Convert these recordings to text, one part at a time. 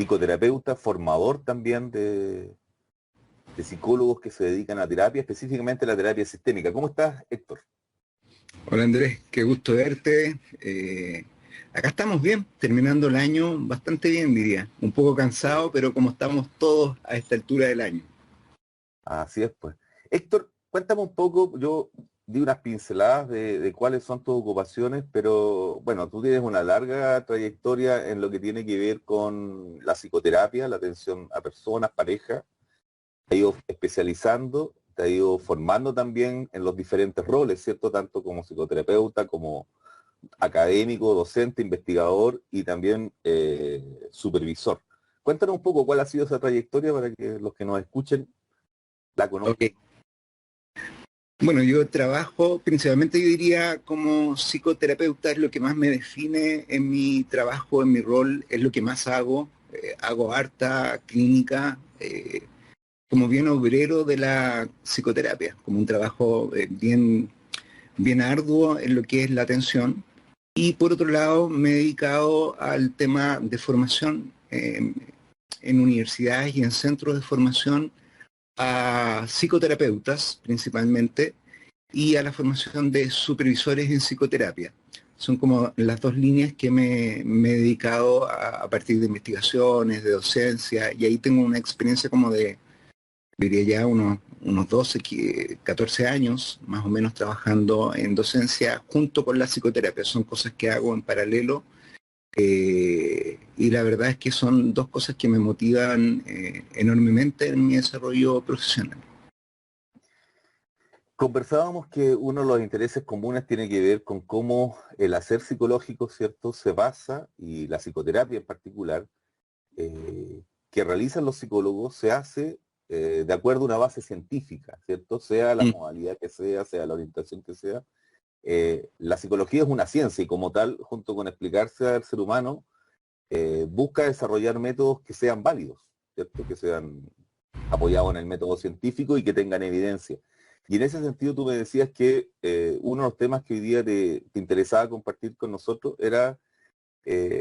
psicoterapeuta, formador también de psicólogos que se dedican a terapia, específicamente a la terapia sistémica. ¿Cómo estás, Héctor? Hola Andrés, qué gusto verte. Acá estamos bien, terminando el año bastante bien, diría. Un poco cansado, pero como estamos todos a esta altura del año. Así es, pues. Héctor, cuéntame un poco, yo di unas pinceladas de cuáles son tus ocupaciones, pero bueno, tú tienes una larga trayectoria en lo que tiene que ver con la psicoterapia, la atención a personas, parejas, te has ido especializando, te has ido formando también en los diferentes roles, ¿cierto? Tanto como psicoterapeuta, como académico, docente, investigador y también supervisor. Cuéntanos un poco cuál ha sido esa trayectoria para que los que nos escuchen la conozcan. Ok. Bueno, yo trabajo principalmente, yo diría, como psicoterapeuta, es lo que más me define en mi trabajo, en mi rol, es lo que más hago. Hago harta clínica, como bien obrero de la psicoterapia, como un trabajo bien arduo en lo que es la atención. Y por otro lado, me he dedicado al tema de formación en universidades y en centros de formación a psicoterapeutas principalmente y a la formación de supervisores en psicoterapia. Son como las dos líneas que me he dedicado a partir de investigaciones, de docencia, y ahí tengo una experiencia como de, diría ya, unos 12, 14 años más o menos trabajando en docencia junto con la psicoterapia. Son cosas que hago en paralelo y la verdad es que son dos cosas que me motivan enormemente en mi desarrollo profesional. Conversábamos que uno de los intereses comunes tiene que ver con cómo el hacer psicológico, ¿cierto?, se basa, y la psicoterapia en particular, que realizan los psicólogos, se hace de acuerdo a una base científica, ¿cierto? Sea la Mm, modalidad que sea la orientación que sea. La psicología es una ciencia y como tal, junto con explicarse al ser humano, busca desarrollar métodos que sean válidos, ¿cierto? Que sean apoyados en el método científico y que tengan evidencia. Y en ese sentido tú me decías que uno de los temas que hoy día te interesaba compartir con nosotros era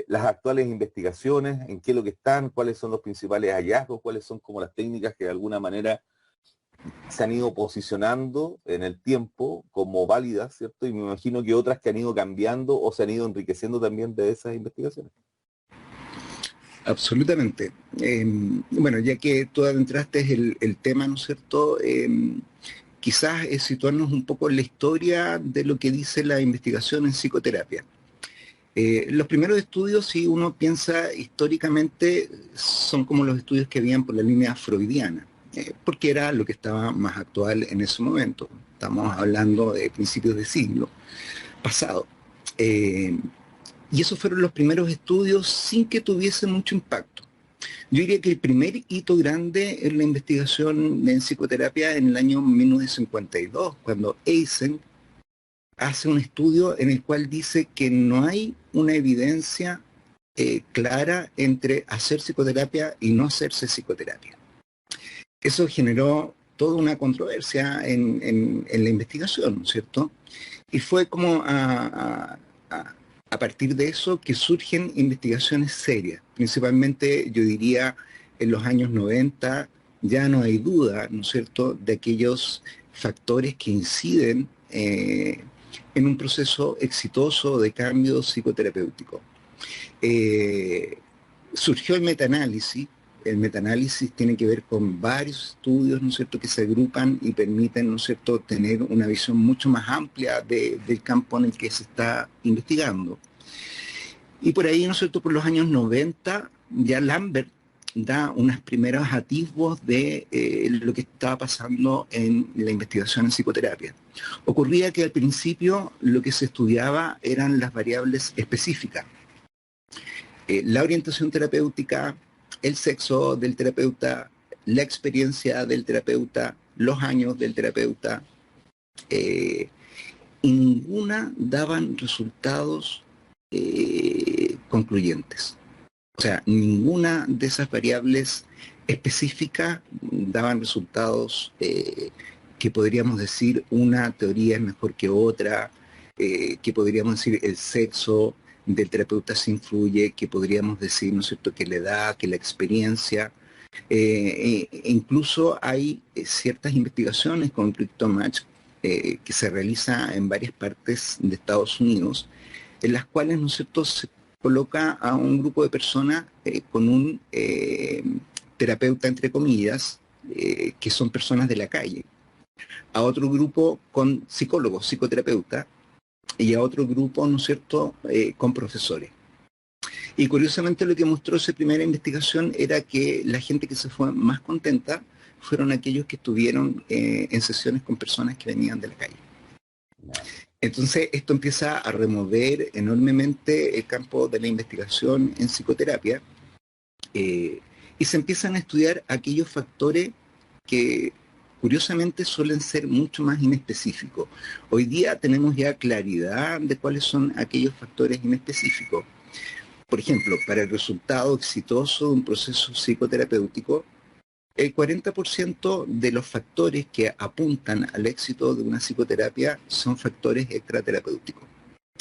las actuales investigaciones, en qué es lo que están, cuáles son los principales hallazgos, cuáles son como las técnicas que de alguna manera se han ido posicionando en el tiempo como válidas, ¿cierto? Y me imagino que otras que han ido cambiando o se han ido enriqueciendo también de esas investigaciones. absolutamente. Bueno, ya que tú adentraste el tema, ¿no es cierto? Quizás es situarnos un poco en la historia de lo que dice la investigación en psicoterapia. Los primeros estudios, si uno piensa históricamente, son como los estudios que habían por la línea freudiana, porque era lo que estaba más actual en ese momento. Estamos hablando de principios de siglo pasado. Eh, y esos fueron los primeros estudios sin que tuviesen mucho impacto. Yo diría que el primer hito grande en la investigación en psicoterapia en el año 1952, cuando Eysen hace un estudio en el cual dice que no hay una evidencia clara entre hacer psicoterapia y no hacerse psicoterapia. Eso generó toda una controversia en la investigación, ¿no es cierto? Y fue como a partir de eso que surgen investigaciones serias, principalmente yo diría en los años 90 ya no hay duda, ¿no es cierto?, de aquellos factores que inciden en un proceso exitoso de cambio psicoterapéutico. Eh, Surgió el metaanálisis tiene que ver con varios estudios, ¿no es cierto?, que se agrupan y permiten, ¿no es cierto?, tener una visión mucho más amplia del campo en el que se está investigando. Y por ahí, ¿no es cierto?, por los años 90, ya Lambert da unos primeros atisbos de lo que estaba pasando en la investigación en psicoterapia. Ocurría que al principio lo que se estudiaba eran las variables específicas, la orientación terapéutica, el sexo del terapeuta, la experiencia del terapeuta, los años del terapeuta, eh, y ninguna daban resultados concluyentes. O sea, ninguna de esas variables específicas daban resultados que podríamos decir una teoría es mejor que otra, que podríamos decir el sexo del terapeuta se influye, que podríamos decir, ¿no es cierto?, que la edad, que la experiencia. Incluso hay ciertas investigaciones con CryptoMatch que se realiza en varias partes de Estados Unidos, en las cuales, ¿no es cierto?, se coloca a un grupo de personas con un terapeuta, entre comillas, que son personas de la calle, a otro grupo con psicólogos, psicoterapeutas, y a otro grupo, ¿no es cierto?, con profesores. Y curiosamente lo que mostró esa primera investigación era que la gente que se fue más contenta fueron aquellos que estuvieron en sesiones con personas que venían de la calle. Entonces esto empieza a remover enormemente el campo de la investigación en psicoterapia y se empiezan a estudiar aquellos factores que curiosamente suelen ser mucho más inespecíficos. Hoy día tenemos ya claridad de cuáles son aquellos factores inespecíficos. Por ejemplo, para el resultado exitoso de un proceso psicoterapéutico, el 40% de los factores que apuntan al éxito de una psicoterapia son factores extraterapéuticos,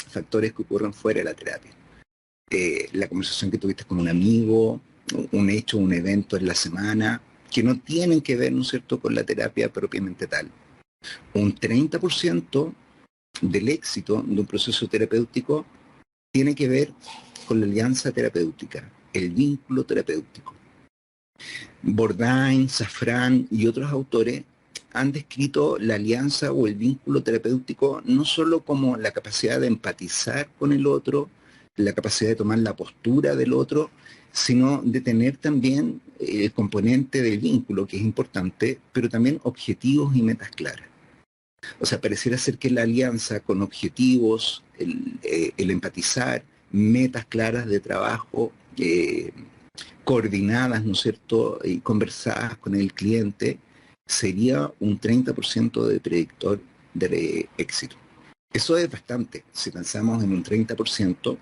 factores que ocurren fuera de la terapia. La conversación que tuviste con un amigo, un hecho, un evento en la semana, que no tienen que ver, ¿no es cierto?, con la terapia propiamente tal. Un 30% del éxito de un proceso terapéutico tiene que ver con la alianza terapéutica, el vínculo terapéutico. Bourdain, Safran y otros autores han descrito la alianza o el vínculo terapéutico no solo como la capacidad de empatizar con el otro, la capacidad de tomar la postura del otro, sino de tener también el componente del vínculo, que es importante, pero también objetivos y metas claras. O sea, pareciera ser que la alianza con objetivos, el empatizar, metas claras de trabajo, coordinadas, ¿no es cierto?, y conversadas con el cliente, sería un 30% de predictor de éxito. Eso es bastante. Si pensamos en un 30%,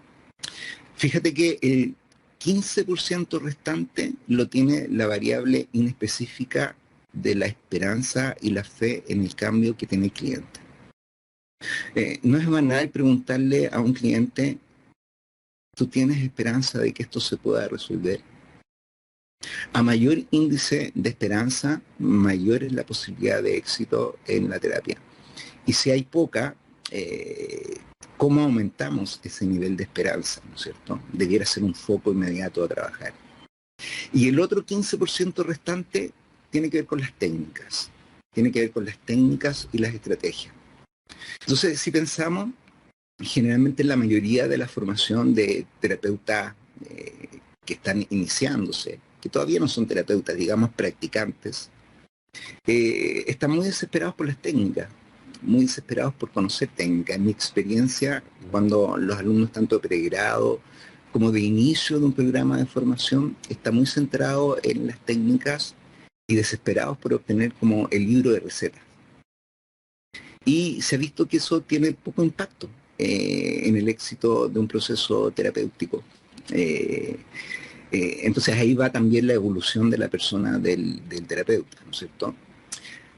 fíjate que el 15% restante lo tiene la variable inespecífica de la esperanza y la fe en el cambio que tiene el cliente. No es banal preguntarle a un cliente, ¿tú tienes esperanza de que esto se pueda resolver? A mayor índice de esperanza, mayor es la posibilidad de éxito en la terapia. Y si hay poca, ¿cómo aumentamos ese nivel de esperanza, ¿no es cierto? Debiera ser un foco inmediato a trabajar. Y el otro 15% restante tiene que ver con las técnicas. Tiene que ver con las técnicas y las estrategias. Entonces, si pensamos, generalmente la mayoría de la formación de terapeutas que están iniciándose, que todavía no son terapeutas, digamos practicantes, están muy desesperados por las técnicas, muy desesperados por conocer técnicas. En mi experiencia, cuando los alumnos tanto de pregrado como de inicio de un programa de formación, está muy centrado en las técnicas y desesperados por obtener como el libro de recetas. Y se ha visto que eso tiene poco impacto en el éxito de un proceso terapéutico. Entonces ahí va también la evolución de la persona del terapeuta, ¿no es cierto?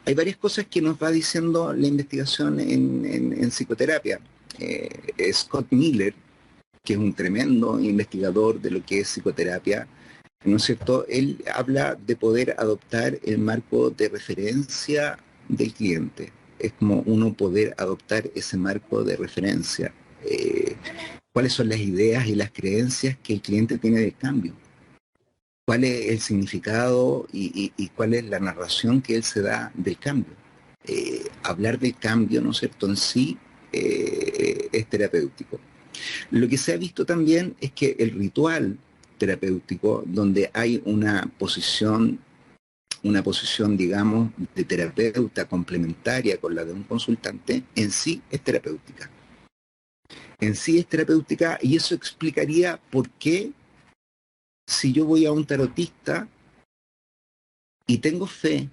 Hay varias cosas que nos va diciendo la investigación en psicoterapia. Scott Miller, que es un tremendo investigador de lo que es psicoterapia, ¿no es cierto? Él habla de poder adoptar el marco de referencia del cliente. Es como uno poder adoptar ese marco de referencia. ¿Cuáles son las ideas y las creencias que el cliente tiene del cambio? ¿Cuál es el significado y cuál es la narración que él se da del cambio? Hablar del cambio, ¿no es cierto?, en sí es terapéutico. Lo que se ha visto también es que el ritual terapéutico, donde hay una posición, digamos, de terapeuta complementaria con la de un consultante, en sí es terapéutica. En sí es terapéutica, y eso explicaría por qué, si yo voy a un tarotista y tengo fe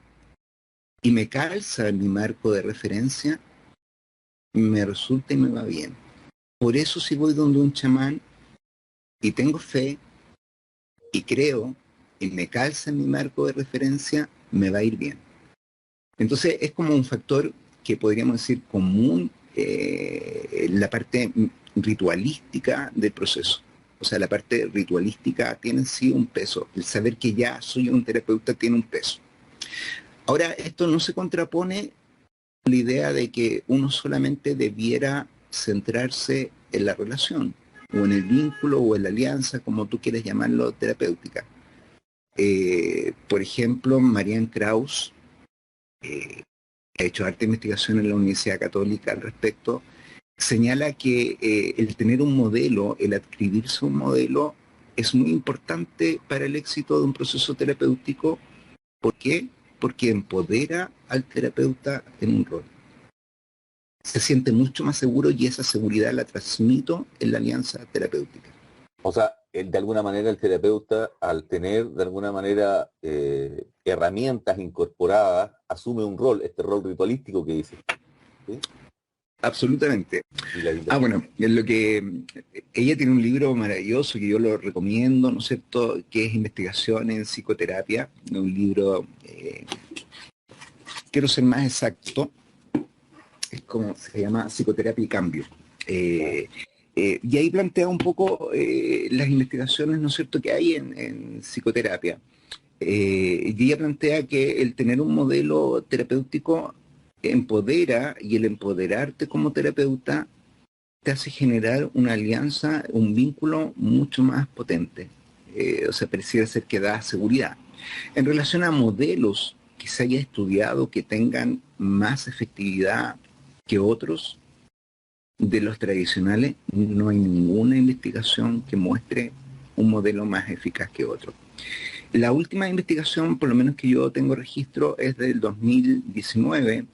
y me calza en mi marco de referencia, me resulta y me va bien. Por eso, si voy donde un chamán y tengo fe y creo y me calza en mi marco de referencia, me va a ir bien. Entonces es como un factor que podríamos decir común en la parte ritualística del proceso. O sea, la parte ritualística tiene en sí un peso. El saber que ya soy un terapeuta tiene un peso. Ahora, esto no se contrapone a la idea de que uno solamente debiera centrarse en la relación, o en el vínculo, o en la alianza, como tú quieres llamarlo, terapéutica. Por ejemplo, Marianne Krauss ha hecho harta investigación en la Universidad Católica al respecto, señala que el tener un modelo, el adquirirse un modelo, es muy importante para el éxito de un proceso terapéutico. ¿Por qué? Porque empodera al terapeuta en un rol. Se siente mucho más seguro y esa seguridad la transmito en la alianza terapéutica. O sea, de alguna manera el terapeuta, al tener de alguna manera herramientas incorporadas, asume un rol, este rol ritualístico que dice. ¿Sí? Absolutamente. Y la Bueno, es lo que ella tiene un libro maravilloso que yo lo recomiendo, ¿no es cierto?, que es Investigación en Psicoterapia, un libro, quiero ser más exacto, es como se llama Psicoterapia y Cambio. Y ahí plantea un poco las investigaciones, ¿no es cierto?, que hay en psicoterapia. Y ella plantea que el tener un modelo terapéutico empodera, y el empoderarte como terapeuta te hace generar una alianza, un vínculo mucho más potente. O sea, pareciera ser que da seguridad. En relación a modelos que se haya estudiado que tengan más efectividad que otros de los tradicionales, no hay ninguna investigación que muestre un modelo más eficaz que otro. La última investigación, por lo menos que yo tengo registro, es del 2019.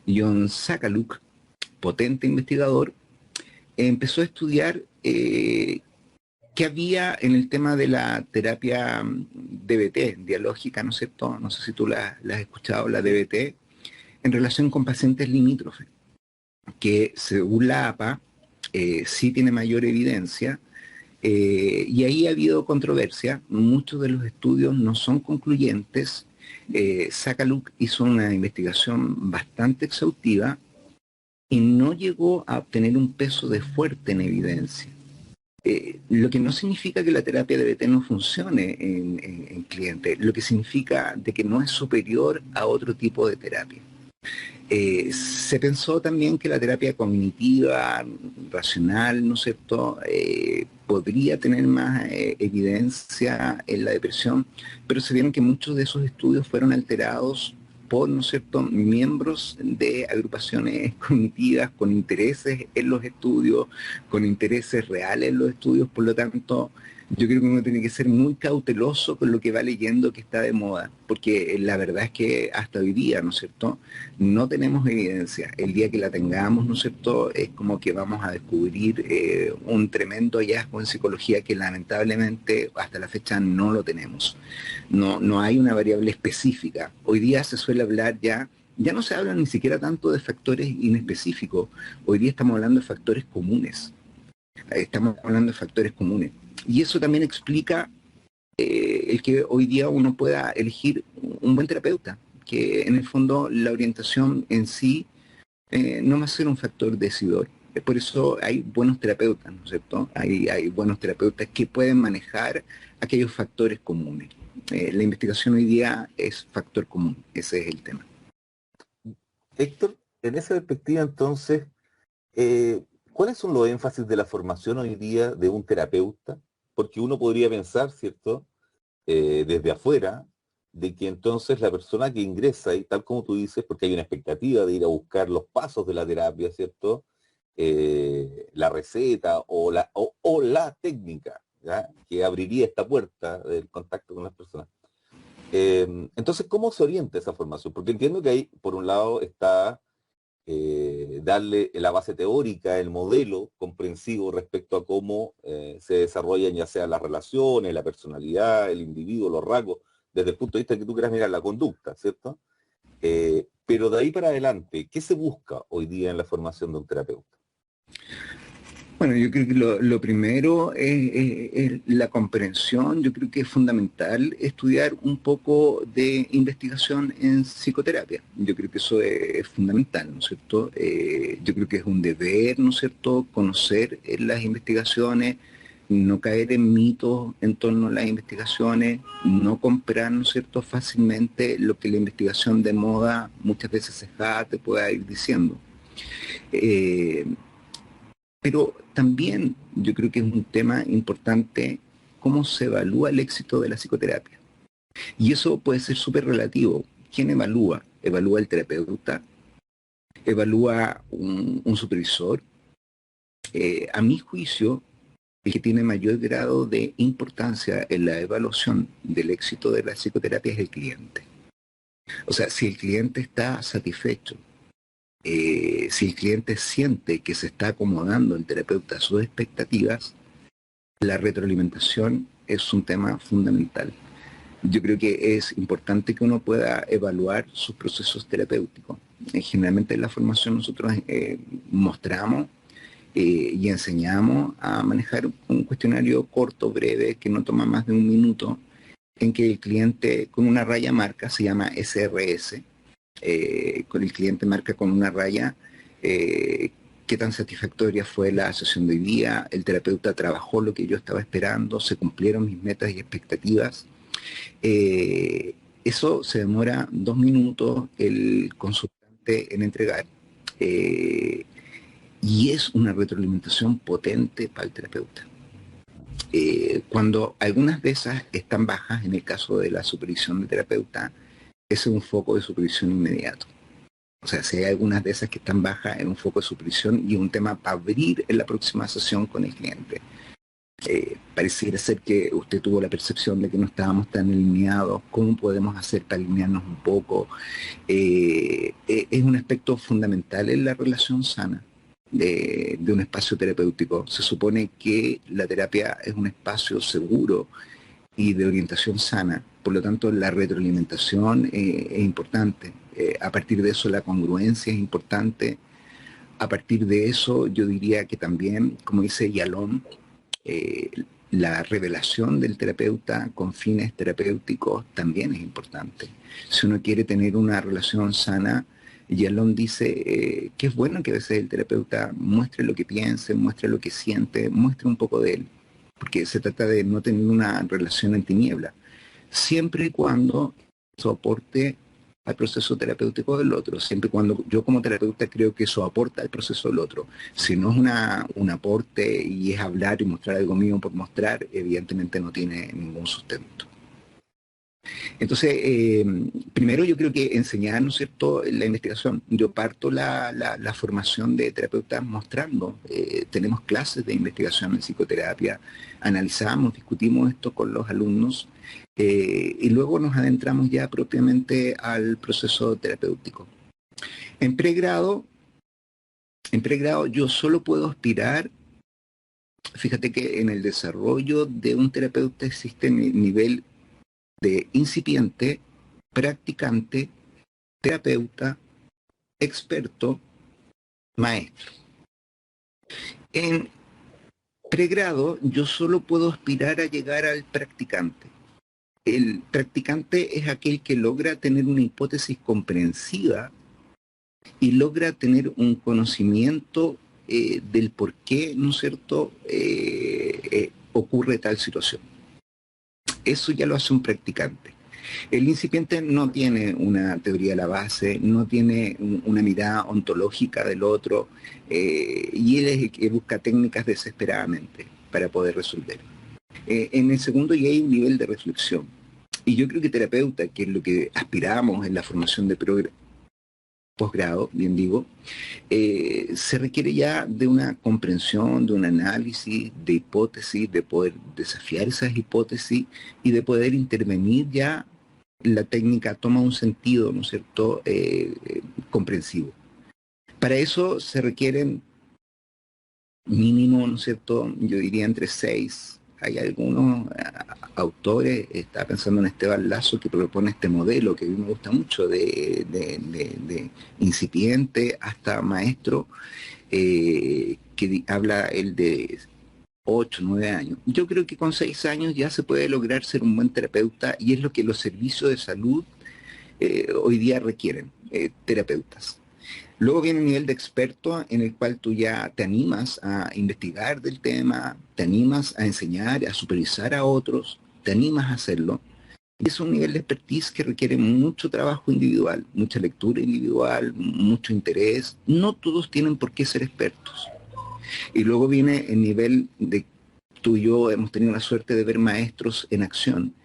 John Sacaluk, potente investigador, empezó a estudiar qué había en el tema de la terapia DBT, dialógica, ¿no es cierto? No sé si tú la has escuchado, la DBT, en relación con pacientes limítrofes, que según la APA sí tiene mayor evidencia, y ahí ha habido controversia. Muchos de los estudios no son concluyentes. Sacaluk hizo una investigación bastante exhaustiva y no llegó a obtener un peso de fuerte en evidencia. Lo que no significa que la terapia DBT no funcione en clientes, lo que significa de que no es superior a otro tipo de terapia. Se pensó también que la terapia cognitiva, racional, ¿no es cierto?, podría tener más evidencia en la depresión, pero se vieron que muchos de esos estudios fueron alterados por, ¿no es cierto?, miembros de agrupaciones cognitivas con intereses en los estudios, con intereses reales en los estudios. Por lo tanto, yo creo que uno tiene que ser muy cauteloso con lo que va leyendo que está de moda, porque la verdad es que hasta hoy día, ¿no es cierto?, no tenemos evidencia. El día que la tengamos, ¿no es cierto?, es como que vamos a descubrir un tremendo hallazgo en psicología que lamentablemente hasta la fecha no lo tenemos. No hay una variable específica. Hoy día se suele hablar ya no se habla ni siquiera tanto de factores inespecíficos. Hoy día estamos hablando de factores comunes. Estamos hablando de factores comunes. Y eso también explica el que hoy día uno pueda elegir un buen terapeuta, que en el fondo la orientación en sí no va a ser un factor decidor. Por eso hay buenos terapeutas, ¿no es cierto? Hay buenos terapeutas que pueden manejar aquellos factores comunes. La investigación hoy día es factor común, ese es el tema. Héctor, en esa perspectiva entonces, ¿cuáles son los énfasis de la formación hoy día de un terapeuta? Porque uno podría pensar, ¿cierto?, desde afuera, de que entonces la persona que ingresa, y tal como tú dices, porque hay una expectativa de ir a buscar los pasos de la terapia, ¿cierto?, la receta o la técnica, ¿ya?, que abriría esta puerta del contacto con las personas. Entonces, ¿cómo se orienta esa formación? Porque entiendo que ahí, por un lado, está darle la base teórica, el modelo comprensivo respecto a cómo se desarrollan ya sea las relaciones, la personalidad, el individuo, los rasgos, desde el punto de vista que tú quieras mirar la conducta, ¿cierto? Pero de ahí para adelante, ¿qué se busca hoy día en la formación de un terapeuta? Bueno, yo creo que lo primero es la comprensión. Yo creo que es fundamental estudiar un poco de investigación en psicoterapia. Yo creo que eso es fundamental, ¿no es cierto? Yo creo que es un deber, ¿no es cierto?, conocer las investigaciones, no caer en mitos en torno a las investigaciones, no comprar, ¿no es cierto?, fácilmente lo que la investigación de moda muchas veces sesgada te pueda ir diciendo. Eh, pero también yo creo que es un tema importante cómo se evalúa el éxito de la psicoterapia. Y eso puede ser súper relativo. ¿Quién evalúa? ¿Evalúa el terapeuta? ¿Evalúa un supervisor? A mi juicio, el que tiene mayor grado de importancia en la evaluación del éxito de la psicoterapia es el cliente. O sea, si el cliente está satisfecho, si el cliente siente que se está acomodando el terapeuta a sus expectativas, la retroalimentación es un tema fundamental. Yo creo que es importante que uno pueda evaluar sus procesos terapéuticos. Generalmente en la formación nosotros mostramos y enseñamos a manejar un cuestionario corto, breve, que no toma más de un minuto, en que el cliente con una raya marca, se llama SRS, con el cliente marca con una raya qué tan satisfactoria fue la sesión de hoy día, el terapeuta trabajó lo que yo estaba esperando, se cumplieron mis metas y expectativas. Eso se demora 2 minutos el consultante en entregar. Y es una retroalimentación potente para el terapeuta. Cuando algunas de esas están bajas, en el caso de la supervisión de terapeuta, ese es un foco de supervisión inmediato. O sea, si hay algunas de esas que están bajas, es un foco de supervisión y un tema para abrir en la próxima sesión con el cliente. Pareciera ser que usted tuvo la percepción de que no estábamos tan alineados. ¿Cómo podemos hacer para alinearnos un poco? Es un aspecto fundamental en la relación sana de un espacio terapéutico. Se supone que la terapia es un espacio seguro y de orientación sana. Por lo tanto, la retroalimentación es importante. A partir de eso, la congruencia es importante. A partir de eso, yo diría que también, como dice Yalom, la revelación del terapeuta con fines terapéuticos también es importante. Si uno quiere tener una relación sana, Yalom dice que es bueno que a veces el terapeuta muestre lo que piense, muestre lo que siente, muestre un poco de él, porque se trata de no tener una relación en tiniebla, siempre y cuando eso aporte al proceso terapéutico del otro, siempre y cuando yo como terapeuta creo que eso aporta al proceso del otro. Si no es un aporte y es hablar y mostrar algo mío por mostrar, evidentemente no tiene ningún sustento. Entonces, primero yo creo que enseñar, ¿no es cierto?, la investigación. Yo parto la formación de terapeutas mostrando, tenemos clases de investigación en psicoterapia, analizamos, discutimos esto con los alumnos y luego nos adentramos ya propiamente al proceso terapéutico. En pregrado yo solo puedo aspirar. Fíjate que en el desarrollo de un terapeuta existe nivel de incipiente, practicante, terapeuta, experto, maestro. En pregrado yo solo puedo aspirar a llegar al practicante. El practicante es aquel que logra tener una hipótesis comprensiva y logra tener un conocimiento del por qué, ¿no es cierto?, ocurre tal situación. Eso ya lo hace un practicante. El incipiente no tiene una teoría de la base, no tiene una mirada ontológica del otro, y él es el que busca técnicas desesperadamente para poder resolver. En el segundo ya hay un nivel de reflexión. Y yo creo que terapeuta, que es lo que aspiramos en la formación de posgrado, bien digo, se requiere ya de una comprensión, de un análisis, de hipótesis, de poder desafiar esas hipótesis y de poder intervenir ya. La técnica toma un sentido, ¿no es cierto?, comprensivo. Para eso se requieren mínimo, ¿no es cierto?, yo diría entre 6. Hay algunos autores, estaba pensando en Esteban Lazo, que propone este modelo que a mí me gusta mucho, de incipiente hasta maestro, habla él de 8, 9 años. Yo creo que con 6 años ya se puede lograr ser un buen terapeuta y es lo que los servicios de salud hoy día requieren, terapeutas. Luego viene un nivel de experto en el cual tú ya te animas a investigar del tema, te animas a enseñar, a supervisar a otros, te animas a hacerlo. Y es un nivel de expertise que requiere mucho trabajo individual, mucha lectura individual, mucho interés. No todos tienen por qué ser expertos. Y luego viene el nivel de tú y yo hemos tenido la suerte de ver maestros en acción,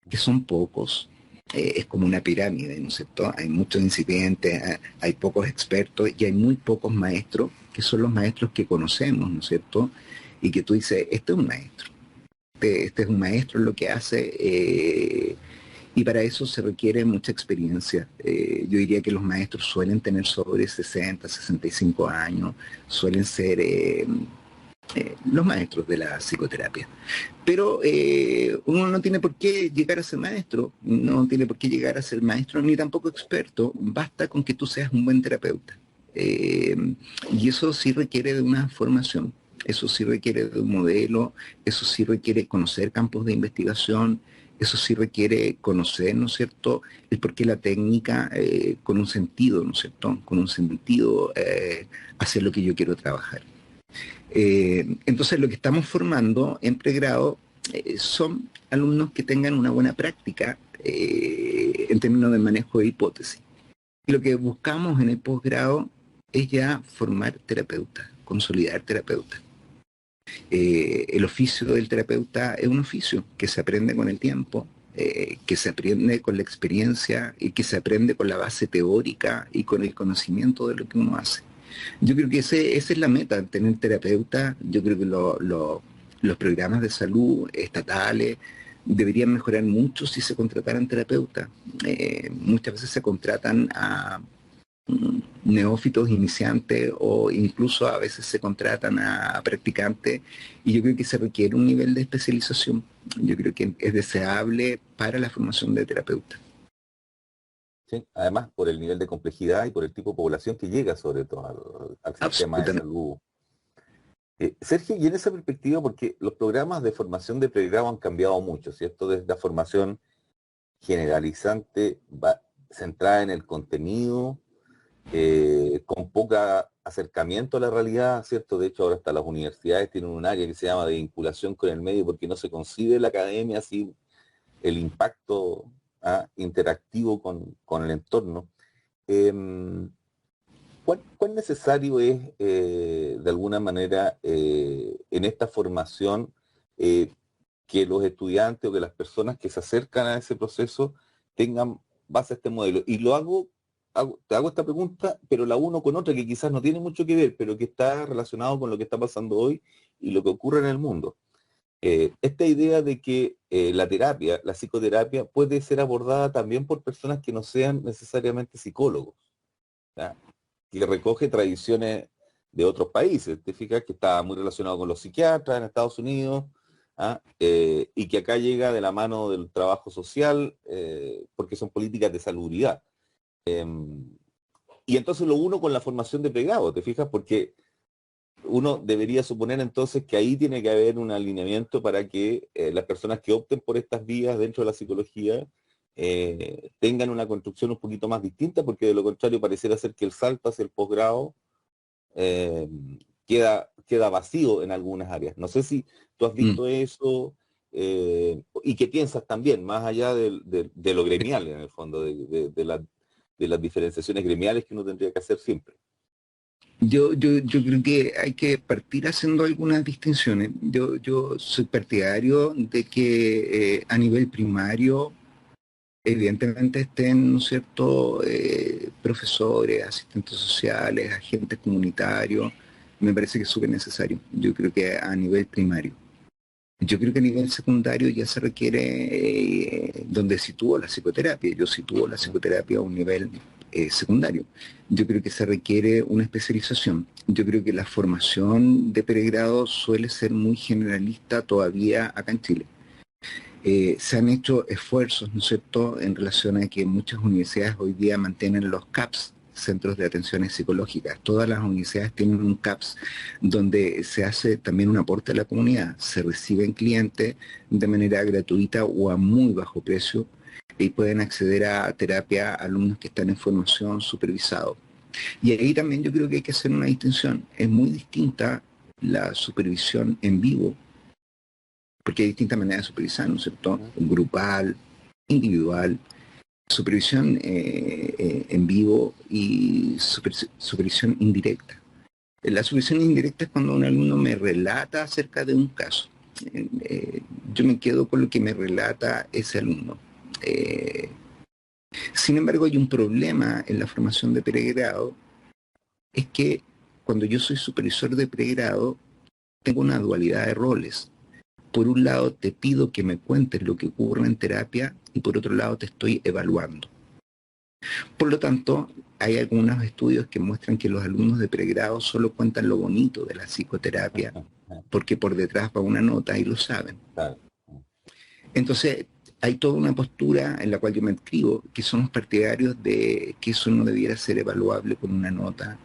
que son pocos. Es como una pirámide, ¿no es cierto? Hay muchos incipientes, hay pocos expertos y hay muy pocos maestros, que son los maestros que conocemos, ¿no es cierto? Y que tú dices, este es un maestro, este es un maestro en lo que hace, y para eso se requiere mucha experiencia. Yo diría que los maestros suelen tener sobre 60, 65 años, suelen ser los maestros de la psicoterapia. Pero uno no tiene por qué llegar a ser maestro, no tiene por qué llegar a ser maestro ni tampoco experto, basta con que tú seas un buen terapeuta. Y eso sí requiere de una formación, eso sí requiere de un modelo, eso sí requiere conocer campos de investigación, eso sí requiere conocer, ¿no es cierto?, el por qué la técnica con un sentido, ¿no es cierto?, con un sentido hacia lo que yo quiero trabajar. Entonces lo que estamos formando en pregrado son alumnos que tengan una buena práctica en términos de manejo de hipótesis. Y lo que buscamos en el posgrado es ya formar terapeutas, consolidar terapeutas. El oficio del terapeuta es un oficio que se aprende con el tiempo, que se aprende con la experiencia y que se aprende con la base teórica y con el conocimiento de lo que uno hace. Yo creo que esa es la meta, tener terapeuta. Yo creo que los programas de salud estatales deberían mejorar mucho si se contrataran terapeutas. Muchas veces se contratan a neófitos iniciantes o incluso a veces se contratan a practicantes y yo creo que se requiere un nivel de especialización. Yo creo que es deseable para la formación de terapeutas. Sí, además por el nivel de complejidad y por el tipo de población que llega sobre todo al sistema de Absolutamente. salud. Sergio, y en esa perspectiva, porque los programas de formación de pregrado han cambiado mucho, ¿cierto? Desde la formación generalizante, centrada en el contenido, con poca acercamiento a la realidad, ¿cierto? De hecho, ahora hasta las universidades tienen un área que se llama de vinculación con el medio, porque no se concibe la academia sin el impacto interactivo con el entorno. Em, ¿Cuán necesario es, de alguna manera, en esta formación, eh, que los estudiantes o que las personas que se acercan a ese proceso tengan base a este modelo? Y te hago esta pregunta, pero la uno con otra que quizás no tiene mucho que ver, pero que está relacionado con lo que está pasando hoy y lo que ocurre en el mundo. Esta idea de que la terapia, la psicoterapia, puede ser abordada también por personas que no sean necesariamente psicólogos, ¿ya? Que recoge tradiciones de otros países. Te fijas que está muy relacionado con los psiquiatras en Estados Unidos, y que acá llega de la mano del trabajo social, porque son políticas de salubridad. Y entonces lo uno con la formación de pregrado, ¿te fijas? Porque uno debería suponer entonces que ahí tiene que haber un alineamiento para que las personas que opten por estas vías dentro de la psicología tengan una construcción un poquito más distinta, porque de lo contrario pareciera ser que el salto hacia el posgrado eh, queda vacío en algunas áreas. No sé si tú has Mm. visto eso, y qué piensas también, más allá de lo gremial en el fondo, de las diferenciaciones gremiales que uno tendría que hacer siempre. Yo creo que hay que partir haciendo algunas distinciones. Yo soy partidario de que a nivel primario, evidentemente estén, ¿no es cierto?, profesores, asistentes sociales, agentes comunitarios. Me parece que es súper necesario. Yo creo que a nivel primario. Yo creo que a nivel secundario ya se requiere, donde sitúo la psicoterapia. Yo sitúo la psicoterapia a un nivel secundario. Yo creo que se requiere una especialización. Yo creo que la formación de pregrado suele ser muy generalista todavía acá en Chile. Se han hecho esfuerzos, ¿no es cierto?, en relación a que muchas universidades hoy día mantienen los CAPS, centros de atenciones psicológicas. Todas las universidades tienen un CAPS donde se hace también un aporte a la comunidad. Se reciben clientes de manera gratuita o a muy bajo precio y pueden acceder a terapia alumnos que están en formación supervisado. Y ahí también yo creo que hay que hacer una distinción. Es muy distinta la supervisión en vivo, porque hay distintas maneras de supervisar, ¿no es cierto? Grupal, individual, supervisión en vivo y supervisión indirecta. La supervisión indirecta es cuando un alumno me relata acerca de un caso. Yo me quedo con lo que me relata ese alumno. Sin embargo, hay un problema en la formación de pregrado, es que cuando yo soy supervisor de pregrado, tengo una dualidad de roles. Por un lado, te pido que me cuentes lo que ocurre en terapia y por otro lado, te estoy evaluando. Por lo tanto, hay algunos estudios que muestran que los alumnos de pregrado solo cuentan lo bonito de la psicoterapia, porque por detrás va una nota y lo saben. Entonces, hay toda una postura en la cual yo me inscribo, que somos partidarios de que eso no debiera ser evaluable con una nota,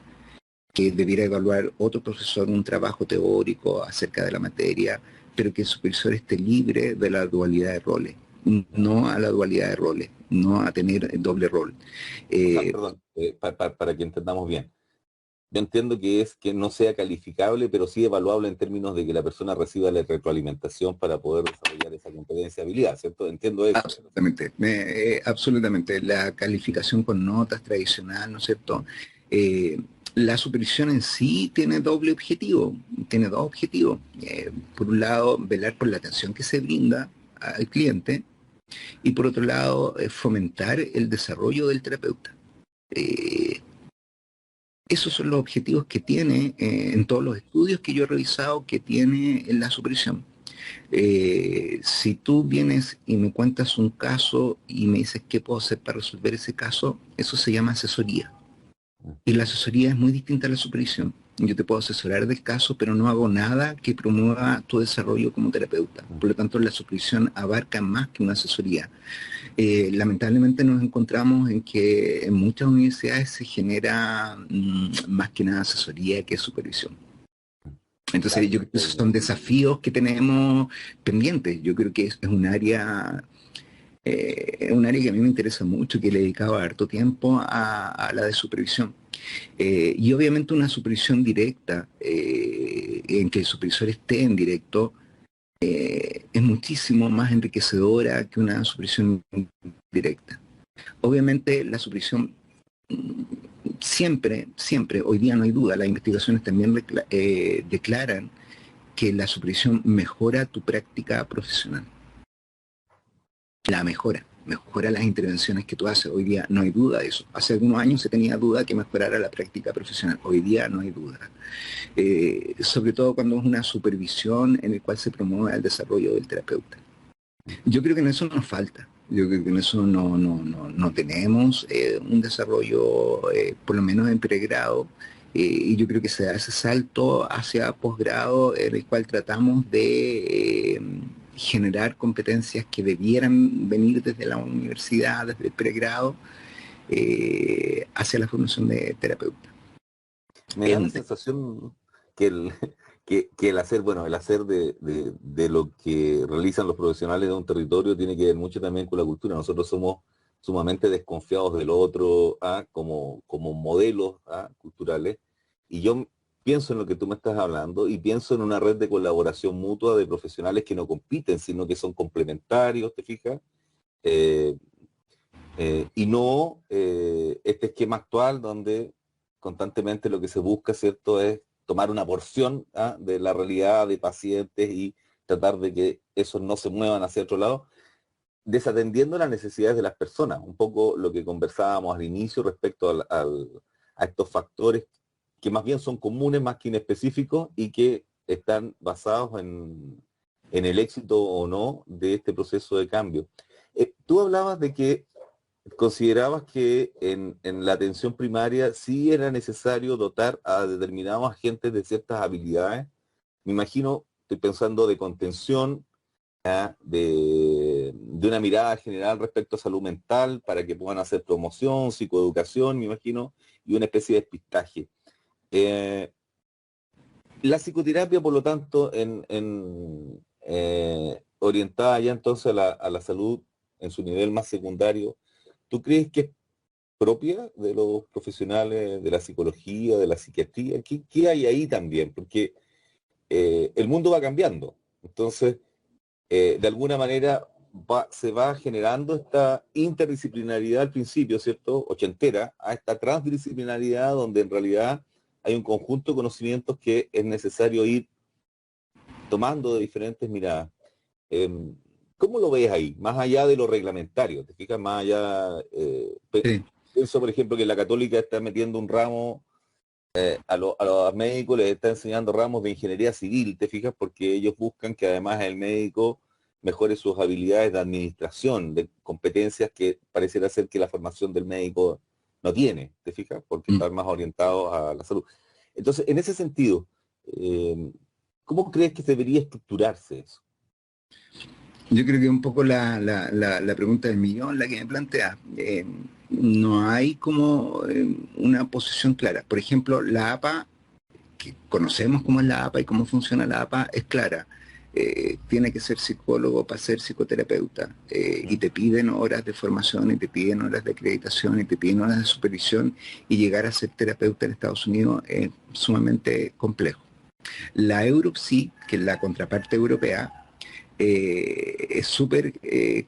que debiera evaluar otro profesor un trabajo teórico acerca de la materia, pero que el supervisor esté libre de la dualidad de roles, no a la dualidad de roles, no a tener doble rol. O sea, perdón, para que entendamos bien. Yo entiendo que es que no sea calificable, pero sí evaluable en términos de que la persona reciba la retroalimentación para poder desarrollar esa competencia y habilidad, ¿cierto? Entiendo eso. Absolutamente, absolutamente. La calificación con notas tradicional, ¿no es cierto? La supervisión en sí tiene doble objetivo, tiene dos objetivos. Por un lado, velar por la atención que se brinda al cliente y por otro lado, fomentar el desarrollo del terapeuta. Esos son los objetivos que tiene en todos los estudios que yo he revisado que tiene en la supervisión. Si tú vienes y me cuentas un caso y me dices qué puedo hacer para resolver ese caso, eso se llama asesoría. Y la asesoría es muy distinta a la supervisión. Yo te puedo asesorar del caso, pero no hago nada que promueva tu desarrollo como terapeuta. Por lo tanto, la supervisión abarca más que una asesoría. Lamentablemente nos encontramos en que en muchas universidades se genera más que nada asesoría que supervisión. Entonces yo creo que esos son desafíos que tenemos pendientes. Yo creo que es un área que a mí me interesa mucho, que le he dedicado harto tiempo a la de supervisión. Y obviamente una supervisión directa, en que el supervisor esté en directo, es muchísimo más enriquecedora que una supervisión directa. Obviamente la supervisión siempre, hoy día no hay duda, las investigaciones también declaran que la supervisión mejora tu práctica profesional. La mejora las intervenciones que tú haces. Hoy día no hay duda de eso. Hace algunos años se tenía duda que mejorara la práctica profesional. Hoy día no hay duda. Sobre todo cuando es una supervisión en la cual se promueve el desarrollo del terapeuta. Yo creo que en eso nos falta. Yo creo que en eso no tenemos un desarrollo, por lo menos en pregrado, y yo creo que se da ese salto hacia posgrado en el cual tratamos de generar competencias que debieran venir desde la universidad, desde el pregrado, hacia la formación de terapeuta. Me da la sensación que el hacer, bueno, el hacer de lo que realizan los profesionales de un territorio tiene que ver mucho también con la cultura. Nosotros somos sumamente desconfiados del otro, como modelos culturales, y yo pienso en lo que tú me estás hablando y pienso en una red de colaboración mutua de profesionales que no compiten, sino que son complementarios, ¿te fijas? Y no este esquema actual donde constantemente lo que se busca, ¿cierto?, es tomar una porción de la realidad de pacientes y tratar de que esos no se muevan hacia otro lado, desatendiendo las necesidades de las personas. Un poco lo que conversábamos al inicio respecto a estos factores que más bien son comunes más que inespecíficos y que están basados en el éxito o no de este proceso de cambio. Tú hablabas de que considerabas que en la atención primaria sí era necesario dotar a determinados agentes de ciertas habilidades. Me imagino, estoy pensando de contención, de una mirada general respecto a salud mental para que puedan hacer promoción, psicoeducación, me imagino, y una especie de despistaje. La psicoterapia, por lo tanto, orientada ya entonces a la salud en su nivel más secundario, ¿tú crees que es propia de los profesionales de la psicología, de la psiquiatría? ¿Qué hay ahí también? Porque el mundo va cambiando. Entonces, de alguna manera se va generando esta interdisciplinaridad al principio, ¿cierto? Ochentera, a esta transdisciplinaridad donde en realidad hay un conjunto de conocimientos que es necesario ir tomando de diferentes miradas. Eh, ¿Cómo lo ves ahí? Más allá de lo reglamentario, ¿te fijas? Más allá, Sí. pienso por ejemplo que la católica está metiendo un ramo a los médicos les está enseñando ramos de ingeniería civil, ¿te fijas? Porque ellos buscan que además el médico mejore sus habilidades de administración, de competencias que pareciera ser que la formación del médico no tiene, ¿te fijas? Porque Mm. están más orientados a la salud. Entonces, en ese sentido, ¿cómo crees que debería estructurarse eso? Yo creo que un poco la pregunta del millón la que me plantea. No hay como una posición clara. Por ejemplo, la APA, que conocemos cómo es la APA y cómo funciona la APA, es clara. Tiene que ser psicólogo para ser psicoterapeuta. Y ¿Mm? te piden horas de formación, y te piden horas de acreditación, y te piden horas de supervisión, y llegar a ser terapeuta en Estados Unidos es sumamente complejo. La EUROPSI, que es la contraparte europea, es súper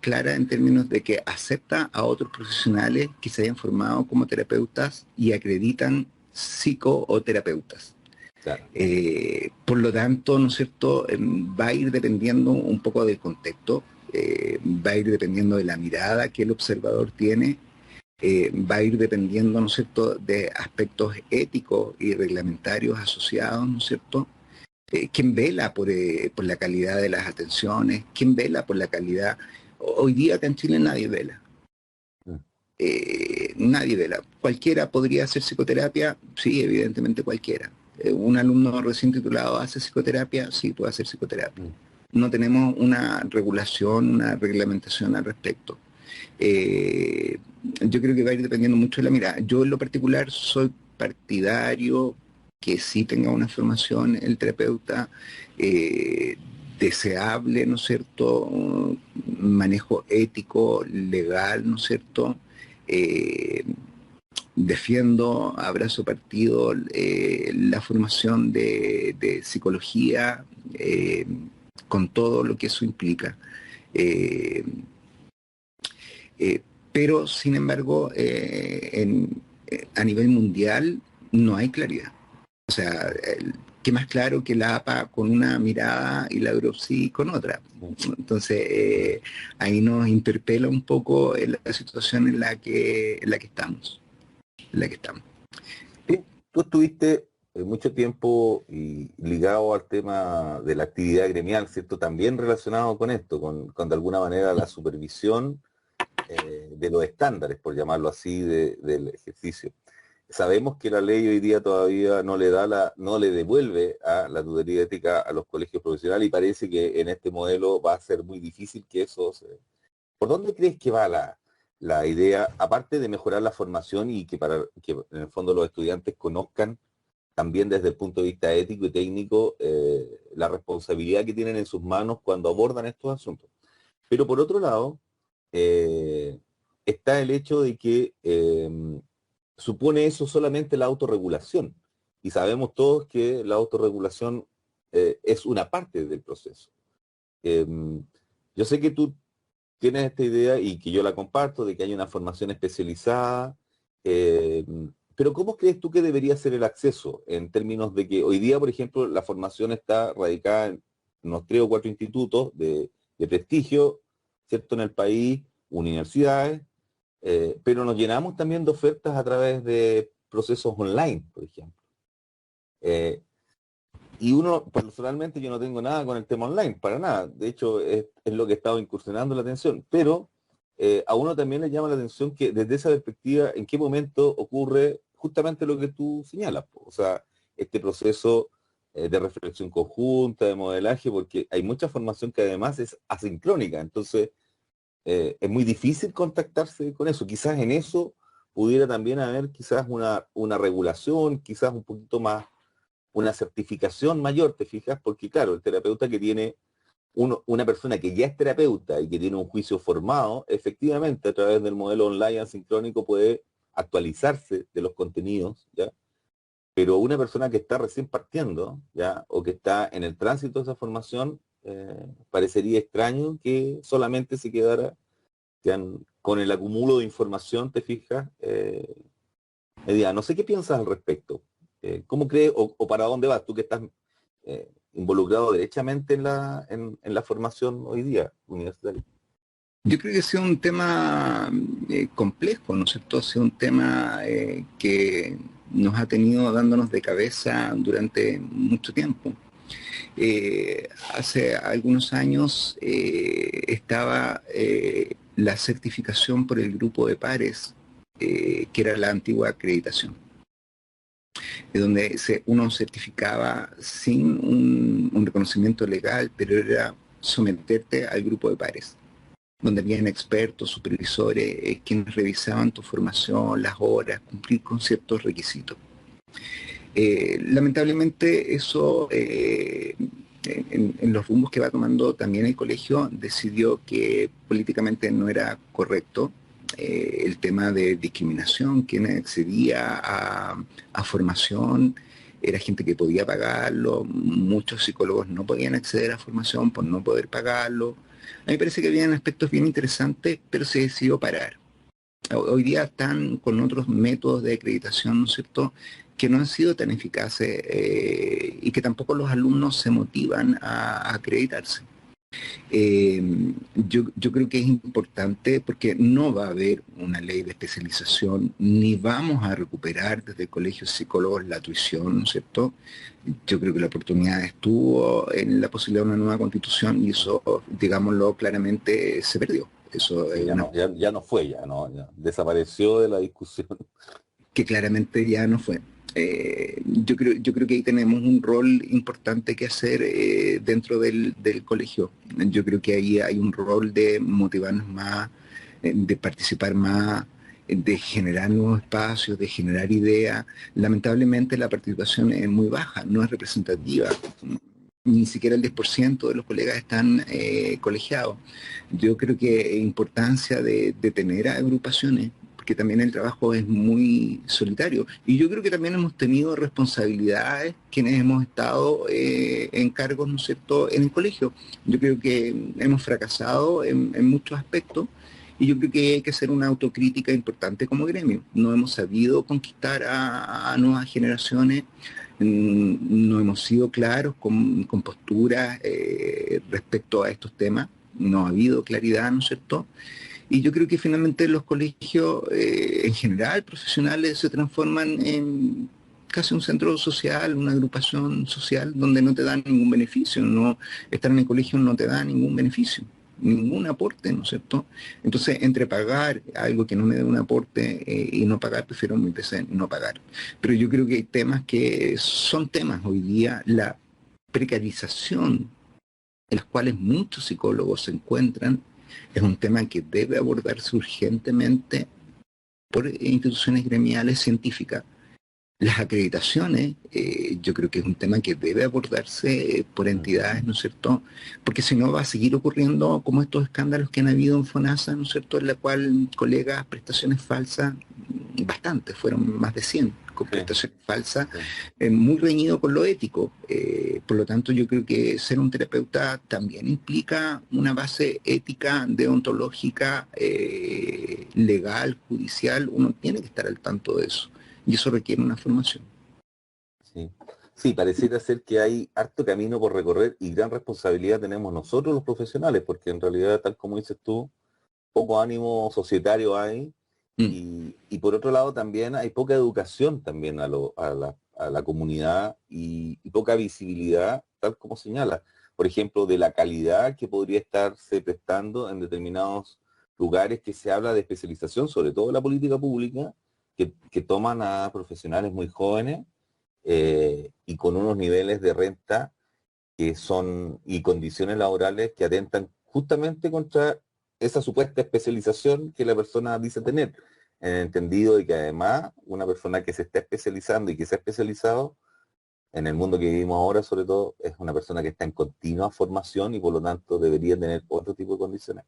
clara en términos de que acepta a otros profesionales que se hayan formado como terapeutas y acreditan psico o terapeutas. Claro. Por lo tanto, ¿no es cierto?, va a ir dependiendo un poco del contexto, va a ir dependiendo de la mirada que el observador tiene, va a ir dependiendo, ¿no es cierto?, de aspectos éticos y reglamentarios asociados, ¿no es cierto?, quién vela por la calidad de las atenciones, quién vela por la calidad. Hoy día acá en Chile nadie vela. Mm. Nadie vela. Cualquiera podría hacer psicoterapia, sí, evidentemente cualquiera. Un alumno recién titulado hace psicoterapia, sí, puede hacer psicoterapia. Mm. No tenemos una regulación, una reglamentación al respecto. Eh, yo creo que va a ir dependiendo mucho de la mirada. Yo en lo particular soy partidario que sí tenga una formación el terapeuta deseable, ¿no es cierto? Un manejo ético, legal, ¿no es cierto? Eh, Defiendo, abrazo partido la formación de psicología con todo lo que eso implica. Eh, eh, pero, sin embargo, a nivel mundial no hay claridad. O sea, ¿qué más claro que la APA con una mirada y la EUROPSI con otra? Mm. Entonces, ahí nos interpela un poco la situación en la que estamos. En la que estamos. Tú estuviste mucho tiempo ligado al tema de la actividad gremial, ¿cierto? También relacionado con esto, con de alguna manera la supervisión de los estándares, por llamarlo así, del ejercicio. Sabemos que la ley hoy día todavía no le devuelve a la tutoría ética a los colegios profesionales y parece que en este modelo va a ser muy difícil que eso se... ¿Por dónde crees que va la idea, aparte de mejorar la formación y que para que en el fondo los estudiantes conozcan también desde el punto de vista ético y técnico la responsabilidad que tienen en sus manos cuando abordan estos asuntos? Pero por otro lado, eh, está el hecho de que supone eso solamente la autorregulación. Y sabemos todos que la autorregulación es una parte del proceso. Yo sé que tú tienes esta idea y que yo la comparto, de que hay una formación especializada, eh, pero ¿cómo crees tú que debería ser el acceso en términos de que hoy día, por ejemplo, la formación está radicada en unos 3 o 4 institutos de prestigio, ¿cierto?, en el país, universidades, pero nos llenamos también de ofertas a través de procesos online, por ejemplo. Eh, y uno, personalmente, yo no tengo nada con el tema online, para nada. De hecho, es lo que he estado incursionando la atención. Pero a uno también le llama la atención que desde esa perspectiva, en qué momento ocurre justamente lo que tú señalas. O sea, este proceso de reflexión conjunta, de modelaje, porque hay mucha formación que además es asincrónica. Entonces, es muy difícil contactarse con eso. Quizás en eso pudiera también haber quizás una regulación, quizás un poquito más, una certificación mayor, ¿te fijas? Porque claro, el terapeuta que tiene una persona que ya es terapeuta y que tiene un juicio formado, efectivamente a través del modelo online asincrónico puede actualizarse de los contenidos, ¿ya? Pero una persona que está recién partiendo, ¿ya? O que está en el tránsito de esa formación, parecería extraño que solamente se quedara con el acumulo de información, ¿te fijas? Medina, no sé qué piensas al respecto. ¿Cómo crees o para dónde vas tú que estás involucrado derechamente en la formación hoy día universitaria? Yo creo que ha sido un tema complejo, ¿no es cierto? Ha sido un tema que nos ha tenido dándonos de cabeza durante mucho tiempo. Hace algunos años estaba la certificación por el grupo de pares, que era la antigua acreditación, donde uno certificaba sin un reconocimiento legal, pero era someterte al grupo de pares, donde habían expertos, supervisores, quienes revisaban tu formación, las horas, cumplir con ciertos requisitos. Lamentablemente eso, en los rumbos que va tomando también el colegio, decidió que políticamente no era correcto el tema de discriminación. Quien accedía a formación era gente que podía pagarlo, muchos psicólogos no podían acceder a formación por no poder pagarlo. A mí me parece que habían aspectos bien interesantes, pero se decidió parar. Hoy día están con otros métodos de acreditación, ¿no es cierto?, que no han sido tan eficaces y que tampoco los alumnos se motivan a acreditarse. Eh, yo creo que es importante porque no va a haber una ley de especialización, ni vamos a recuperar desde el Colegio de Psicólogos la tuición, ¿no es cierto? Yo creo que la oportunidad estuvo en la posibilidad de una nueva constitución y eso, digámoslo claramente, se perdió. Eso es Sí, una ya no fue, ya desapareció de la discusión. que claramente ya no fue. Yo creo que ahí tenemos un rol importante que hacer dentro del colegio. Yo creo que ahí hay un rol de motivarnos más, de participar más, de generar nuevos espacios, de generar ideas. Lamentablemente la participación es muy baja, no es representativa. Ni siquiera el 10% de los colegas están colegiados. Yo creo que importancia de tener agrupaciones, porque también el trabajo es muy solitario. Y yo creo que también hemos tenido responsabilidades quienes hemos estado en cargos, ¿no es cierto?, en el colegio. Yo creo que hemos fracasado en muchos aspectos y yo creo que hay que hacer una autocrítica importante como gremio. No hemos sabido conquistar a nuevas generaciones, no hemos sido claros con posturas respecto a estos temas, no ha habido claridad, ¿no es cierto? Y yo creo que finalmente los colegios en general profesionales se transforman en casi un centro social, una agrupación social donde no te dan ningún beneficio, no, estar en el colegio no te da ningún beneficio, ningún aporte, ¿no es cierto? Entonces, entre pagar algo que no me dé un aporte y no pagar, prefiero mil veces no pagar. Pero yo creo que hay temas que son temas hoy día, la precarización en los cuales muchos psicólogos se encuentran, es un tema que debe abordarse urgentemente por instituciones gremiales científicas. Las acreditaciones, yo creo que es un tema que debe abordarse por entidades, ¿no es cierto? Porque si no va a seguir ocurriendo como estos escándalos que han habido en FONASA, ¿no es cierto? En la cual colegas, prestaciones falsas, bastantes, fueron más de 100 con Sí, prestaciones falsas, sí. muy reñido con lo ético. Por lo tanto, yo creo que ser un terapeuta también implica una base ética, deontológica, legal, judicial. Uno tiene que estar al tanto de eso. Y eso requiere una formación. Sí. Sí, pareciera ser que hay harto camino por recorrer y gran responsabilidad tenemos nosotros los profesionales, porque en realidad, tal como dices tú, poco ánimo societario hay Mm. y por otro lado también hay poca educación también a la comunidad y poca visibilidad, tal como señala. Por ejemplo, de la calidad que podría estarse prestando en determinados lugares que se habla de especialización, sobre todo en la política pública, que toman a profesionales muy jóvenes y con unos niveles de renta que son y condiciones laborales que atentan justamente contra esa supuesta especialización que la persona dice tener, en el entendido de que además una persona que se está especializando y que se ha especializado en el mundo que vivimos ahora, sobre todo, es una persona que está en continua formación y por lo tanto debería tener otro tipo de condiciones.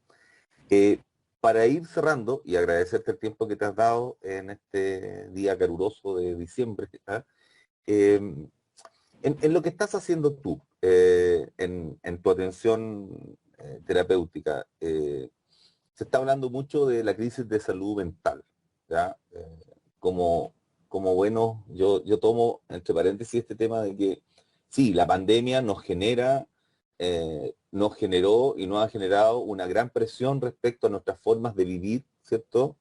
Para ir cerrando y agradecerte el tiempo que te has dado en este día caluroso de diciembre, ¿ah? En lo que estás haciendo tú, en tu atención terapéutica, se está hablando mucho de la crisis de salud mental, ¿ya? Como, como bueno, yo tomo entre paréntesis este tema de que sí, la pandemia nos generó y nos ha generado una gran presión respecto a nuestras formas de vivir, ¿cierto?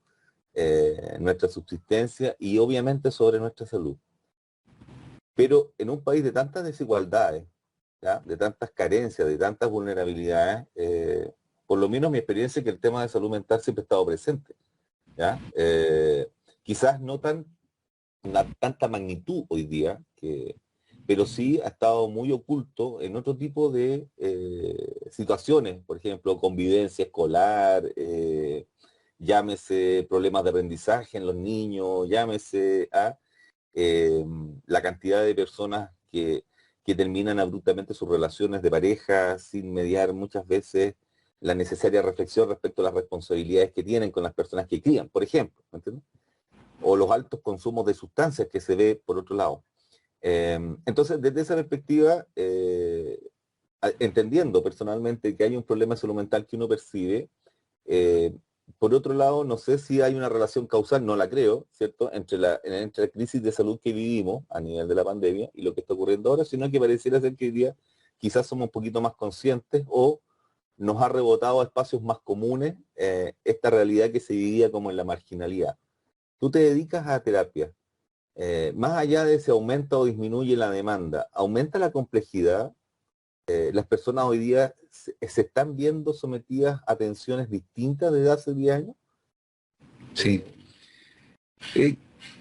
Nuestra subsistencia y obviamente sobre nuestra salud. Pero en un país de tantas desigualdades, ¿ya? De tantas carencias, de tantas vulnerabilidades, por lo menos mi experiencia es que el tema de salud mental siempre ha estado presente, ¿ya? Quizás no tanta magnitud hoy día, pero sí ha estado muy oculto en otro tipo de situaciones, por ejemplo, convivencia escolar, llámese problemas de aprendizaje en los niños, llámese a la cantidad de personas que terminan abruptamente sus relaciones de pareja sin mediar muchas veces la necesaria reflexión respecto a las responsabilidades que tienen con las personas que crían, por ejemplo, ¿me entiendes? O los altos consumos de sustancias que se ve por otro lado. Entonces, desde esa perspectiva, entendiendo personalmente que hay un problema de salud mental que uno percibe, eh, por otro lado, no sé si hay una relación causal, no la creo, ¿cierto?, entre la crisis de salud que vivimos a nivel de la pandemia y lo que está ocurriendo ahora, sino que pareciera ser que hoy día quizás somos un poquito más conscientes o nos ha rebotado a espacios más comunes esta realidad que se vivía como en la marginalidad. Tú te dedicas a terapia. Más allá de si aumenta o disminuye la demanda, ¿aumenta la complejidad? Las personas hoy día se están viendo sometidas a tensiones distintas desde hace 10 años. Sí.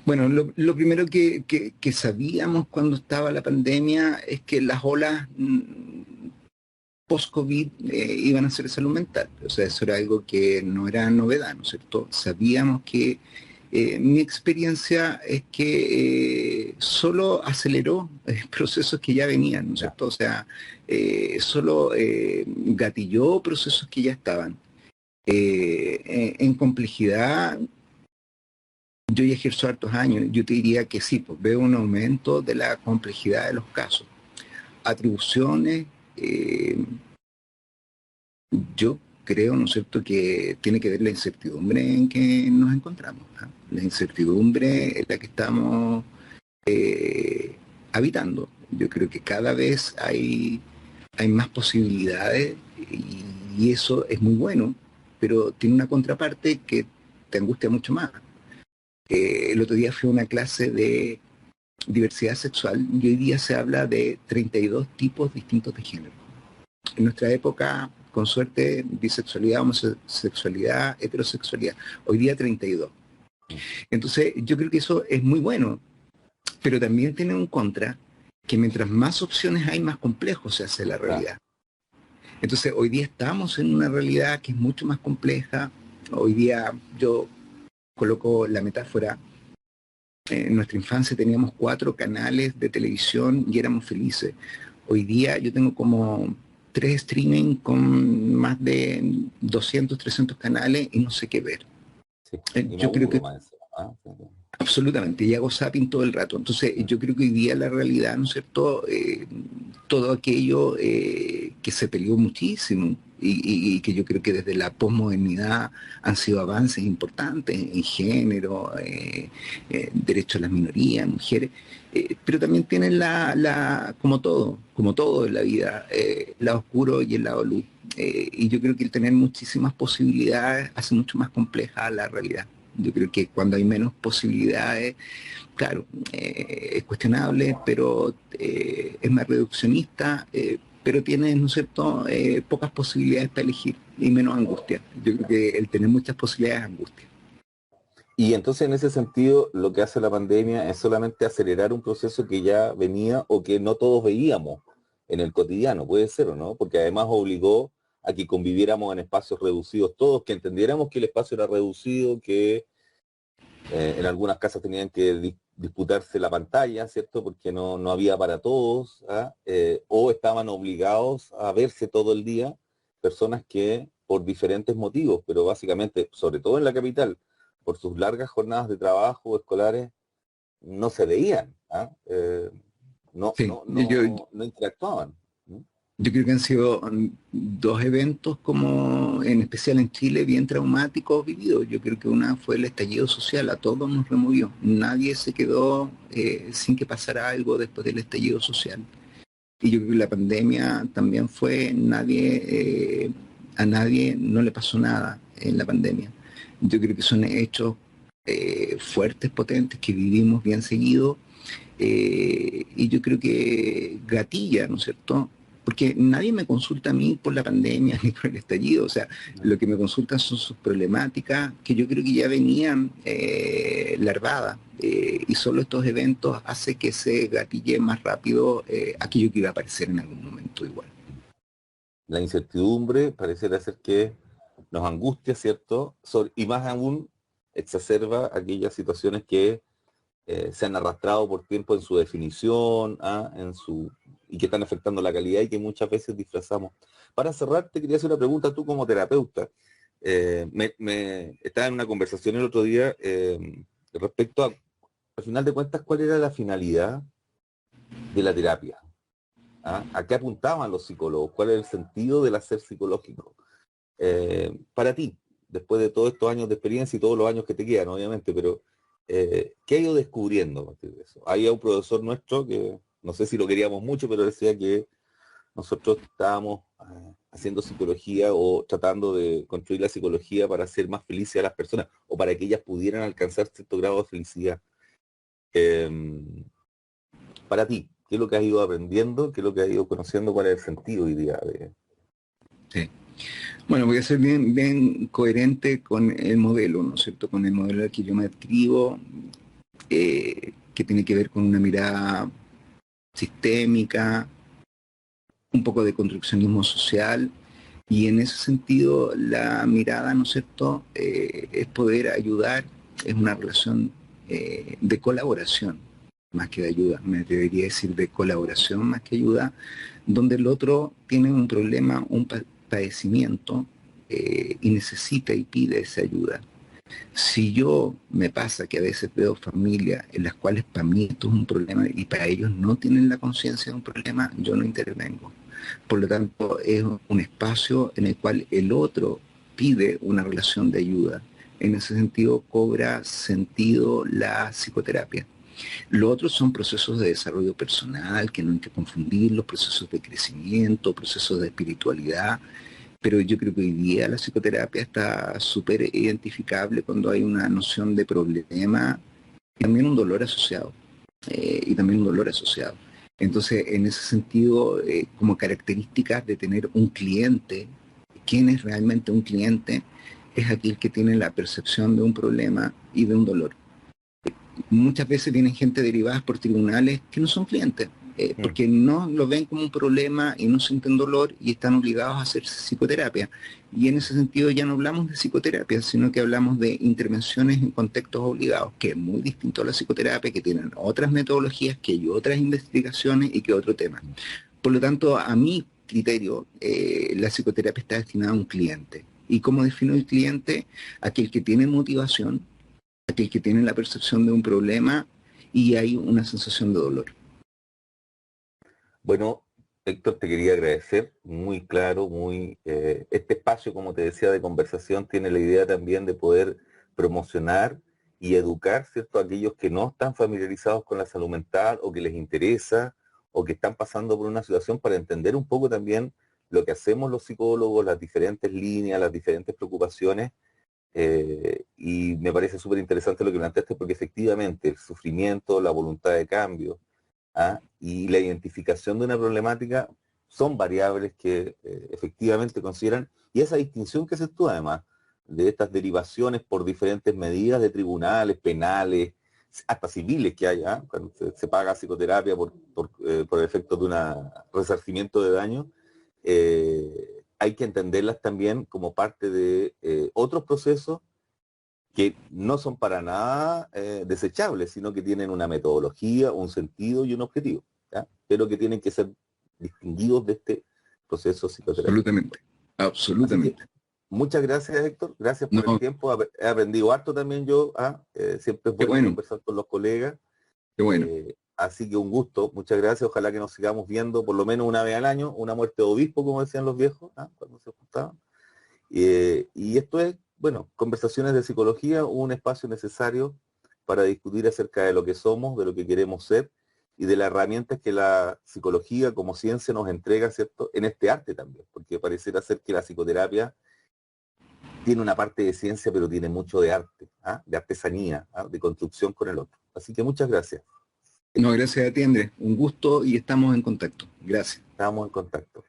Bueno, lo primero que sabíamos cuando estaba la pandemia es que las olas post-COVID iban a ser salud mental. O sea, eso era algo que no era novedad, ¿no es cierto? Sabíamos que mi experiencia es que solo aceleró procesos que ya venían, ¿no es cierto? O sea, solo gatilló procesos que ya estaban. En complejidad, yo ya ejerzo hartos años, yo te diría que sí, pues veo un aumento de la complejidad de los casos. Atribuciones, yo creo, ¿no es cierto?, que tiene que ver la incertidumbre en que nos encontramos, ¿ah? La incertidumbre en la que estamos habitando. Yo creo que cada vez hay más posibilidades y eso es muy bueno, pero tiene una contraparte que te angustia mucho más. El otro día fui a una clase de diversidad sexual y hoy día se habla de 32 tipos distintos de género. En nuestra época, con suerte, bisexualidad, homosexualidad, heterosexualidad. Hoy día 32. Entonces, yo creo que eso es muy bueno, pero también tiene un contra, que mientras más opciones hay, más complejo se hace la realidad. Entonces, hoy día estamos en una realidad que es mucho más compleja. Hoy día yo coloco la metáfora, en nuestra infancia teníamos 4 canales de televisión y éramos felices. Hoy día yo tengo como 3 streaming con más de 200, 300 canales y no sé qué ver. Sí, Yo creo que sí. absolutamente, y hago zapping todo el rato. Entonces, yo creo que hoy día la realidad, ¿no es cierto? Todo aquello que se peleó muchísimo y que yo creo que desde la posmodernidad han sido avances importantes en género, derecho a las minorías, mujeres, pero también tienen como todo en la vida, el lado oscuro y el lado luz. Y yo creo que el tener muchísimas posibilidades hace mucho más compleja la realidad. Yo creo que cuando hay menos posibilidades, claro, es cuestionable, pero es más reduccionista, pero tiene, ¿no es cierto?, pocas posibilidades para elegir y menos angustia. Yo creo que el tener muchas posibilidades es angustia. Y entonces en ese sentido lo que hace la pandemia es solamente acelerar un proceso que ya venía o que no todos veíamos en el cotidiano, puede ser o no, porque además obligó a que conviviéramos en espacios reducidos todos, que entendiéramos que el espacio era reducido, que en algunas casas tenían que disputarse la pantalla, ¿cierto? Porque no había para todos, ¿ah? O estaban obligados a verse todo el día, personas que por diferentes motivos, pero básicamente, sobre todo en la capital, por sus largas jornadas de trabajo escolares, no se veían, ¿ah? Sí, No interactuaban, ¿no? yo creo que han sido dos eventos como, en especial en Chile, bien traumáticos vividos. Yo creo que una fue el estallido social, a todos nos removió. Nadie se quedó sin que pasara algo después del estallido social. Y yo creo que la pandemia también fue, a nadie no le pasó nada en la pandemia. Yo creo que son hechos fuertes, potentes, que vivimos bien seguido, y yo creo que gatilla, ¿no es cierto? Porque nadie me consulta a mí por la pandemia ni por el estallido, o sea, lo que me consultan son sus problemáticas que yo creo que ya venían larvadas, y solo estos eventos hace que se gatille más rápido aquello que iba a aparecer en algún momento igual. La incertidumbre pareciera ser que nos angustia, ¿cierto? Y más aún exacerba aquellas situaciones que se han arrastrado por tiempo en su definición, ¿ah? Y que están afectando la calidad y que muchas veces disfrazamos. Para cerrar, te quería hacer una pregunta tú como terapeuta. Estaba en una conversación el otro día respecto a, al final de cuentas, cuál era la finalidad de la terapia. ¿Ah? ¿A qué apuntaban los psicólogos? ¿Cuál es el sentido del hacer psicológico? Para ti, después de todos estos años de experiencia y todos los años que te quedan, obviamente, pero ¿qué ha ido descubriendo a partir de eso? Había un profesor nuestro que, no sé si lo queríamos mucho, pero decía que nosotros estábamos haciendo psicología o tratando de construir la psicología para hacer más felices a las personas o para que ellas pudieran alcanzar cierto grado de felicidad. Para ti, ¿qué es lo que has ido aprendiendo? ¿Qué es lo que has ido conociendo? ¿Cuál es el sentido hoy día de... Sí. Bueno, voy a ser bien coherente con el modelo, ¿no es cierto? Con el modelo al que yo me adscribo, que tiene que ver con una mirada sistémica, un poco de construccionismo social, y en ese sentido la mirada, ¿no es cierto?, es poder ayudar, es una relación de colaboración, más que de ayuda, me debería decir de colaboración más que ayuda, donde el otro tiene un problema, un padecimiento, y necesita y pide esa ayuda. Si yo me pasa que a veces veo familias en las cuales para mí esto es un problema y para ellos no tienen la conciencia de un problema, yo no intervengo. Por lo tanto, es un espacio en el cual el otro pide una relación de ayuda. En ese sentido, cobra sentido la psicoterapia. Lo otro son procesos de desarrollo personal, que no hay que confundir, los procesos de crecimiento, procesos de espiritualidad, pero yo creo que hoy día la psicoterapia está súper identificable cuando hay una noción de problema y también un dolor asociado, y también un dolor asociado. Entonces, en ese sentido, como características de tener un cliente, ¿quién es realmente un cliente? Es aquel que tiene la percepción de un problema y de un dolor. Muchas veces vienen gente derivadas por tribunales que no son clientes, porque no lo ven como un problema y no sienten dolor y están obligados a hacer psicoterapia. Y en ese sentido ya no hablamos de psicoterapia, sino que hablamos de intervenciones en contextos obligados, que es muy distinto a la psicoterapia, que tienen otras metodologías, que hay otras investigaciones y que otro tema. Por lo tanto, a mi criterio, la psicoterapia está destinada a un cliente. ¿Y cómo defino el cliente? Aquel que tiene motivación, aquel que tiene la percepción de un problema y hay una sensación de dolor. Bueno, Héctor, te quería agradecer, muy claro, este espacio, como te decía, de conversación tiene la idea también de poder promocionar y educar, ¿cierto?, a aquellos que no están familiarizados con la salud mental o que les interesa o que están pasando por una situación para entender un poco también lo que hacemos los psicólogos, las diferentes líneas, las diferentes preocupaciones. Y me parece súper interesante lo que planteaste porque efectivamente el sufrimiento, la voluntad de cambio, ¿ah? Y la identificación de una problemática son variables que efectivamente consideran, y esa distinción que haces tú además, de estas derivaciones por diferentes medidas de tribunales, penales, hasta civiles que hay, ¿ah? Cuando se paga psicoterapia por efecto de un resarcimiento de daño, hay que entenderlas también como parte de otros procesos que no son para nada desechables, sino que tienen una metodología, un sentido y un objetivo, ¿ya? Pero que tienen que ser distinguidos de este proceso psicoterapéutico. Absolutamente, Así que absolutamente. muchas gracias, Héctor, gracias por el No, tiempo, he aprendido harto también yo, siempre es qué bueno bueno, conversar con los colegas, qué bueno. así que un gusto, muchas gracias, ojalá que nos sigamos viendo por lo menos una vez al año, una muerte de obispo, como decían los viejos, cuando se juntaban. Y esto es, bueno, Conversaciones de Psicología, un espacio necesario para discutir acerca de lo que somos, de lo que queremos ser y de las herramientas que la psicología como ciencia nos entrega, ¿cierto?, en este arte también, porque pareciera ser que la psicoterapia tiene una parte de ciencia, pero tiene mucho de arte, de artesanía, de construcción con el otro. Así que muchas gracias. No, gracias a ti, Andrés. Un gusto y estamos en contacto. Gracias. Estamos en contacto.